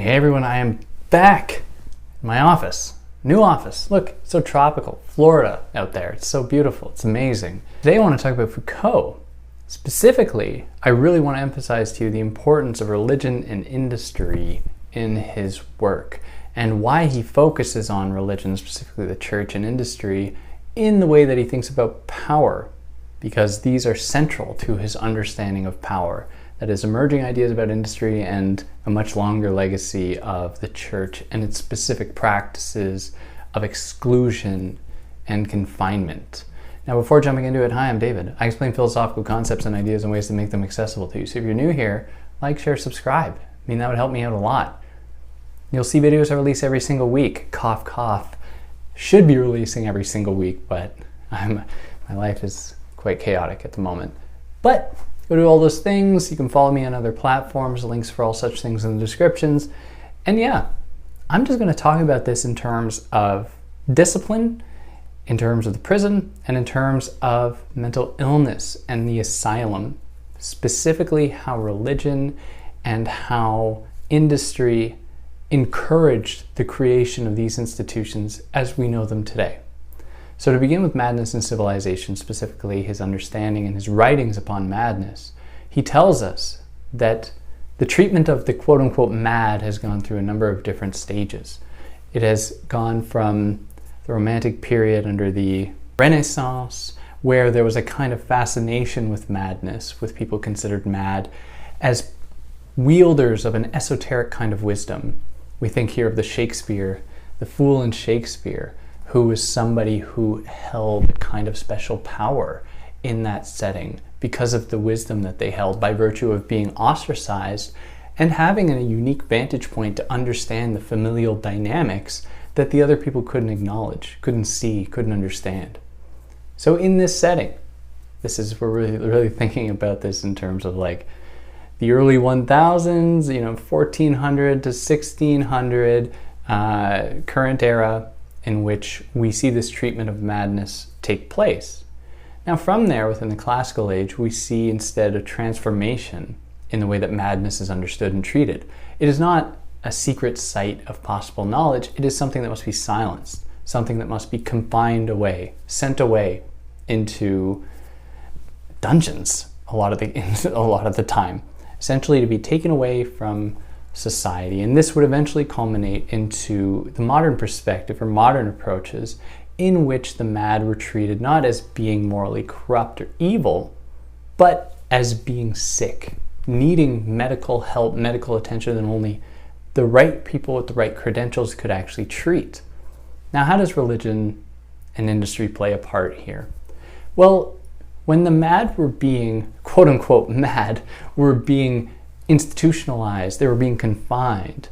Hey everyone, I am back in my office. New office. Look, it's so tropical. Florida out there. It's so beautiful. It's amazing. Today I want to talk about Foucault. Specifically, I really want to emphasize to you the importance of religion and industry in his work and why he focuses on religion, specifically the church and industry, in the way that he thinks about power, because these are central to his understanding of power. That is, emerging ideas about industry and a much longer legacy of the church and its specific practices of exclusion and confinement. Now, before jumping into it, hi, I'm David. I explain philosophical concepts and ideas and ways to make them accessible to you. So if you're new here, like, share, subscribe. I mean, that would help me out a lot. You'll see videos I release every single week. Cough, cough. Should be releasing every single week, but my life is quite chaotic at the moment. But go do all those things. You can follow me on other platforms, links for all such things in the descriptions. And yeah, I'm just going to talk about this in terms of discipline, in terms of the prison, and in terms of mental illness and the asylum, specifically how religion and how industry encouraged the creation of these institutions as we know them today. So to begin with Madness and Civilization, specifically his understanding and his writings upon madness, he tells us that the treatment of the quote-unquote mad has gone through a number of different stages. It has gone from the Romantic period under the Renaissance, where there was a kind of fascination with madness, with people considered mad as wielders of an esoteric kind of wisdom. We think here of the Shakespeare, the fool in Shakespeare, who was somebody who held a kind of special power in that setting because of the wisdom that they held by virtue of being ostracized and having a unique vantage point to understand the familial dynamics that the other people couldn't acknowledge, couldn't see, couldn't understand. So in this setting, we're really thinking about this in terms of like the early 1000s, 1400 to 1600, current era, in which we see this treatment of madness take place. Now from there, within the classical age, we see instead a transformation in the way that madness is understood and treated. It is not a secret site of possible knowledge, it is something that must be silenced, something that must be confined away, sent away into dungeons a lot of the time, essentially to be taken away from society. And this would eventually culminate into the modern perspective or modern approaches in which the mad were treated not as being morally corrupt or evil, but as being sick, needing medical help, medical attention that only the right people with the right credentials could actually treat. Now, how does religion and industry play a part here? Well, when the mad were being, quote unquote mad, were being institutionalized, they were being confined,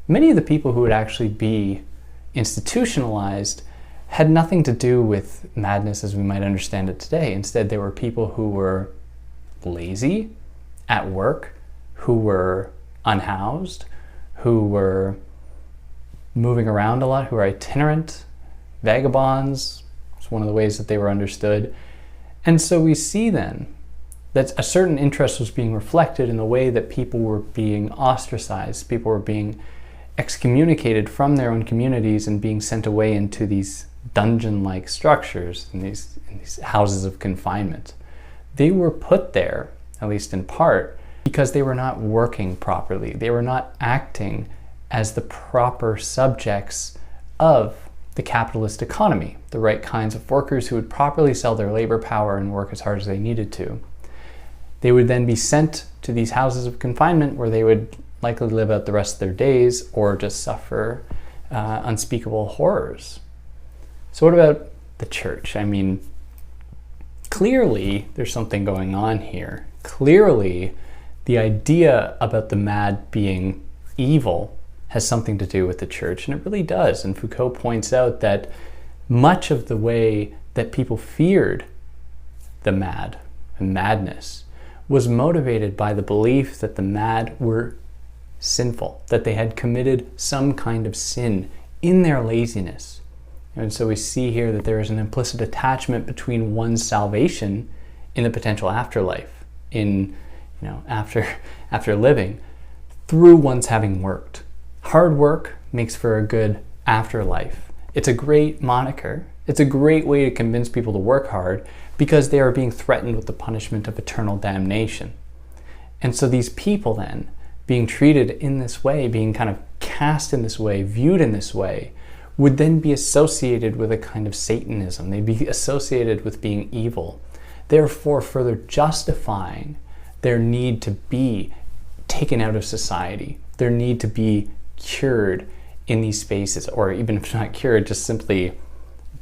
many of the people who would actually be institutionalized had nothing to do with madness as we might understand it today. Instead, they were people who were lazy at work, who were unhoused, who were moving around a lot, who were itinerant, vagabonds. It's one of the ways that they were understood. And so we see then that a certain interest was being reflected in the way that people were being ostracized, people were being excommunicated from their own communities and being sent away into these dungeon-like structures, in these houses of confinement. They were put there, at least in part, because they were not working properly. They were not acting as the proper subjects of the capitalist economy, the right kinds of workers who would properly sell their labor power and work as hard as they needed to. They would then be sent to these houses of confinement where they would likely live out the rest of their days or just suffer unspeakable horrors. So what about the church? I mean, clearly there's something going on here. Clearly the idea about the mad being evil has something to do with the church, and it really does. And Foucault points out that much of the way that people feared the mad and madness was motivated by the belief that the mad were sinful, that they had committed some kind of sin in their laziness. And so we see here that there is an implicit attachment between one's salvation in the potential afterlife, in after living, through one's having worked Hard work makes for a good afterlife. It's a great moniker. It's a great way to convince people to work hard because they are being threatened with the punishment of eternal damnation. And so these people then, being treated in this way, being kind of cast in this way, viewed in this way, would then be associated with a kind of Satanism. They'd be associated with being evil, therefore further justifying their need to be taken out of society, their need to be cured in these spaces, or even if not cured, just simply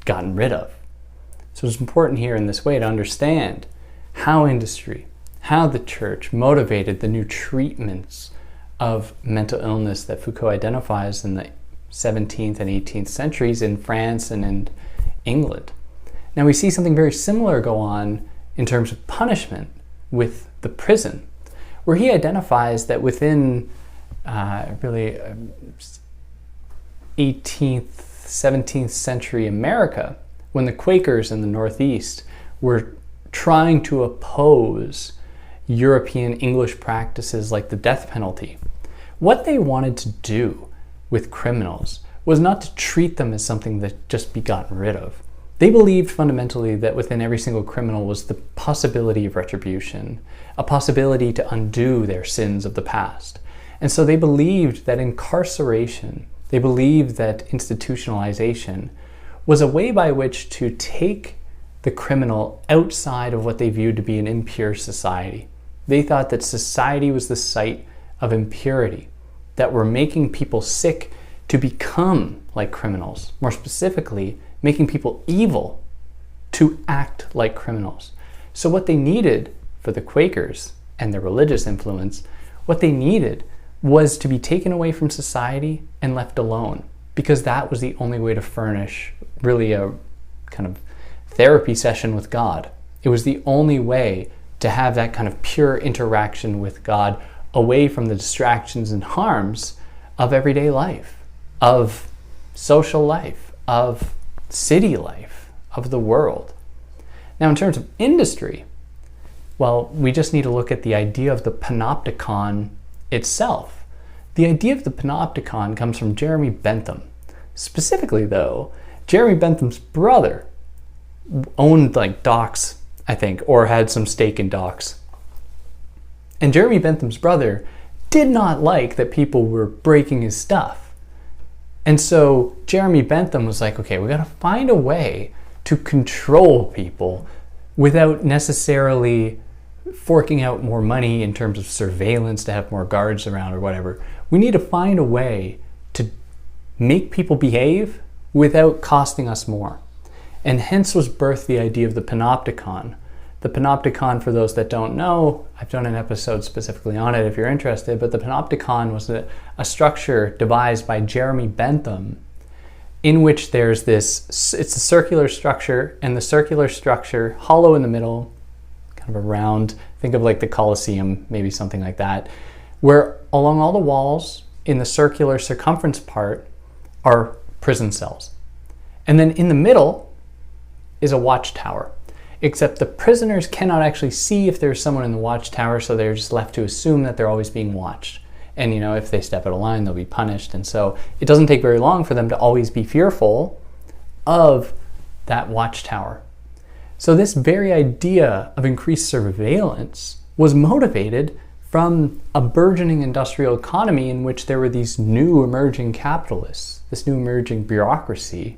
gotten rid of. So it's important here in this way to understand how industry, how the church motivated the new treatments of mental illness that Foucault identifies in the 17th and 18th centuries in France and in England. Now we see something very similar go on in terms of punishment with the prison, where he identifies that within 18th, 17th century America, when the Quakers in the Northeast were trying to oppose European English practices like the death penalty, what they wanted to do with criminals was not to treat them as something that just be gotten rid of. They believed fundamentally that within every single criminal was the possibility of retribution, a possibility to undo their sins of the past. And so they believed that incarceration, they believed that institutionalization was a way by which to take the criminal outside of what they viewed to be an impure society. They thought that society was the site of impurity, that were making people sick to become like criminals. More specifically, making people evil to act like criminals. So what they needed for the Quakers and their religious influence, what they needed was to be taken away from society and left alone, because that was the only way to furnish really a kind of therapy session with God. It was the only way to have that kind of pure interaction with God, away from the distractions and harms of everyday life, of social life, of city life, of the world. Now, in terms of industry, well, we just need to look at the idea of the panopticon itself. The idea of the panopticon comes from Jeremy Bentham. Specifically, though, Jeremy Bentham's brother owned like docks, I think, or had some stake in docks. And Jeremy Bentham's brother did not like that people were breaking his stuff. And so Jeremy Bentham was like, okay, we got to find a way to control people without necessarily forking out more money in terms of surveillance to have more guards around or whatever. We need to find a way to make people behave without costing us more. And hence was birthed the idea of the panopticon. The panopticon, for those that don't know, I've done an episode specifically on it if you're interested, but the panopticon was a structure devised by Jeremy Bentham in which there's this, it's a circular structure, and the circular structure, hollow in the middle, kind of a round, think of like the Colosseum, maybe something like that, where along all the walls in the circular circumference part are prison cells. And then in the middle is a watchtower. Except the prisoners cannot actually see if there's someone in the watchtower, so they're just left to assume that they're always being watched. And if they step out of line, they'll be punished. And so it doesn't take very long for them to always be fearful of that watchtower. So this very idea of increased surveillance was motivated from a burgeoning industrial economy in which there were these new emerging capitalists, this new emerging bureaucracy,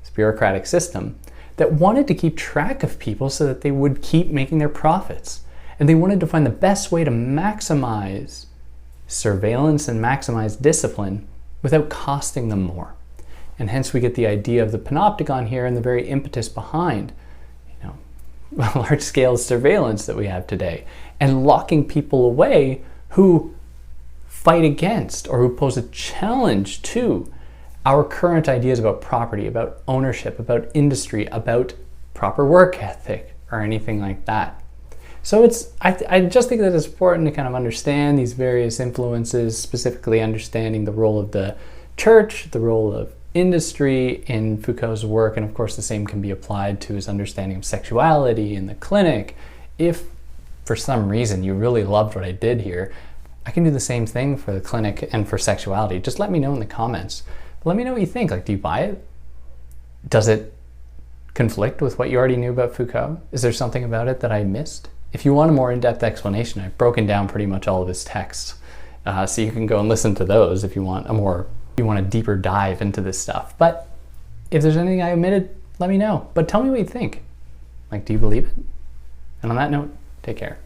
this bureaucratic system, that wanted to keep track of people so that they would keep making their profits. And they wanted to find the best way to maximize surveillance and maximize discipline without costing them more. And hence we get the idea of the panopticon here and the very impetus behind large-scale surveillance that we have today, and locking people away who fight against or who pose a challenge to our current ideas about property, about ownership, about industry, about proper work ethic, or anything like that. So I just think that it's important to kind of understand these various influences, specifically understanding the role of the church, the role of industry in Foucault's work, and of course the same can be applied to his understanding of sexuality in the clinic. If for some reason you really loved what I did here, I can do the same thing for the clinic and for sexuality. Just let me know in the comments. Let me know what you think. Like, do you buy it? Does it conflict with what you already knew about Foucault? Is there something about it that I missed? If you want a more in-depth explanation, I've broken down pretty much all of his texts. So you can go and listen to those if you want a deeper dive into this stuff. But if there's anything I omitted, let me know. But tell me what you think. Like, do you believe it? And on that note, take care.